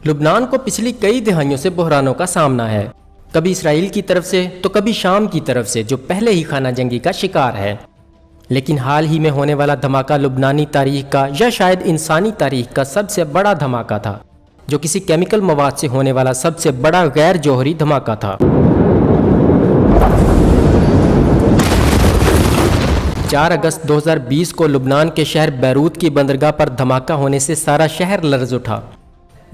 لبنان کو پچھلی کئی دہائیوں سے بحرانوں کا سامنا ہے، کبھی اسرائیل کی طرف سے تو کبھی شام کی طرف سے، جو پہلے ہی خانہ جنگی کا شکار ہے۔ لیکن حال ہی میں ہونے والا دھماکہ لبنانی تاریخ کا یا شاید انسانی تاریخ کا سب سے بڑا دھماکہ تھا، جو کسی کیمیکل مواد سے ہونے والا سب سے بڑا غیر جوہری دھماکہ تھا۔ 4 اگست 2020 کو لبنان کے شہر بیروت کی بندرگاہ پر دھماکہ ہونے سے سارا شہر لرز اٹھا۔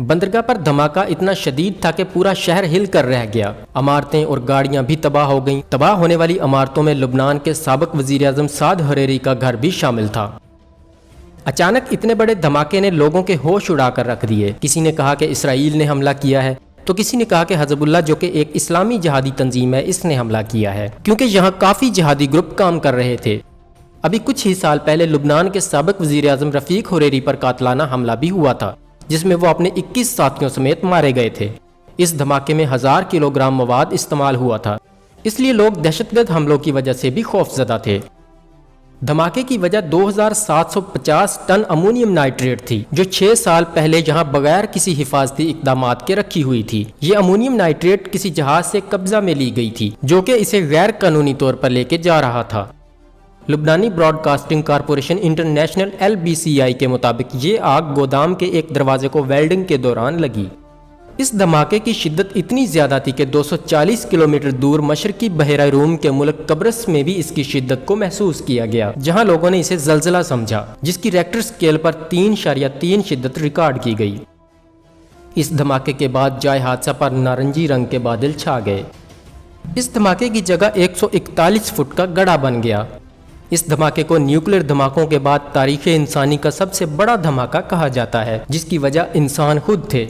بندرگاہ پر دھماکہ اتنا شدید تھا کہ پورا شہر ہل کر رہ گیا، عمارتیں اور گاڑیاں بھی تباہ ہو گئیں۔ تباہ ہونے والی عمارتوں میں لبنان کے سابق وزیر اعظم سعد حریری کا گھر بھی شامل تھا۔ اچانک اتنے بڑے دھماکے نے لوگوں کے ہوش اڑا کر رکھ دیے۔ کسی نے کہا کہ اسرائیل نے حملہ کیا ہے، تو کسی نے کہا کہ حزب اللہ، جو کہ ایک اسلامی جہادی تنظیم ہے، اس نے حملہ کیا ہے، کیونکہ یہاں کافی جہادی گروپ کام کر رہے تھے۔ ابھی کچھ ہی سال پہلے لبنان کے سابق وزیر اعظم رفیق حریری پر قاتلانہ حملہ بھی ہوا تھا، جس میں وہ اپنے 21 ساتھیوں سمیت مارے گئے تھے۔ اس دھماکے میں 1000 کلو گرام مواد استعمال ہوا تھا، اس لیے لوگ دہشت گرد حملوں کی وجہ سے بھی خوف زدہ تھے۔ دھماکے کی وجہ 2750 ٹن امونیم نائٹریٹ تھی، جو 6 سال پہلے یہاں بغیر کسی حفاظتی اقدامات کے رکھی ہوئی تھی۔ یہ امونیم نائٹریٹ کسی جہاز سے قبضہ میں لی گئی تھی، جو کہ اسے غیر قانونی طور پر لے کے جا رہا تھا۔ لبنانی broadcasting corporation international LBCI کے مطابق یہ آگ گودام کے ایک دروازے کو ویلڈنگ کے دوران لگی۔ اس دھماکے کی شدت اتنی زیادہ تھی کہ 240 کلومیٹر دور مشرقی بحیرہ روم کے ملک قبرص میں بھی اس کی شدت کو محسوس کیا گیا، جہاں لوگوں نے اسے زلزلہ سمجھا، جس کی ریکٹر سکیل پر 3.3 شدت ریکارڈ کی گئی۔ اس دھماکے کے بعد جائے حادثہ پر نارنجی رنگ کے بادل چھا گئے۔ اس دھماکے کی جگہ 141 فٹ کا گڑھا بن گیا۔ اس دھماکے کو نیوکلیر دھماکوں کے بعد تاریخ انسانی کا سب سے بڑا دھماکہ کہا جاتا ہے، جس کی وجہ انسان خود تھے۔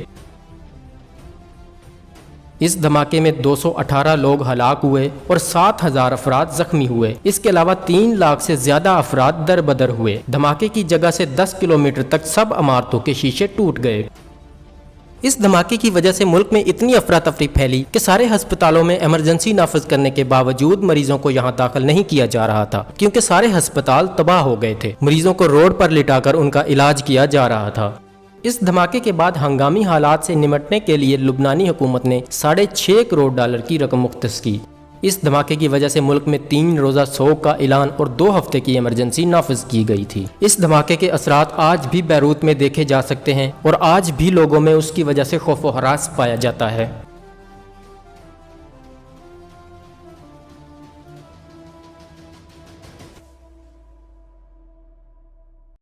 اس دھماکے میں 218 لوگ ہلاک ہوئے اور 7000 افراد زخمی ہوئے۔ اس کے علاوہ 3 لاکھ سے زیادہ افراد دربدر ہوئے۔ دھماکے کی جگہ سے 10 کلومیٹر تک سب عمارتوں کے شیشے ٹوٹ گئے۔ اس دھماکے کی وجہ سے ملک میں اتنی افراتفری پھیلی کہ سارے ہسپتالوں میں ایمرجنسی نافذ کرنے کے باوجود مریضوں کو یہاں داخل نہیں کیا جا رہا تھا، کیونکہ سارے ہسپتال تباہ ہو گئے تھے۔ مریضوں کو روڈ پر لٹا کر ان کا علاج کیا جا رہا تھا۔ اس دھماکے کے بعد ہنگامی حالات سے نمٹنے کے لیے لبنانی حکومت نے $6.5 کروڑ کی رقم مختص کی۔ اس دھماکے کی وجہ سے ملک میں 3 روزہ سوگ کا اعلان اور 2 ہفتے کی ایمرجنسی نافذ کی گئی تھی۔ اس دھماکے کے اثرات آج بھی بیروت میں دیکھے جا سکتے ہیں اور آج بھی لوگوں میں اس کی وجہ سے خوف و ہراس پایا جاتا ہے۔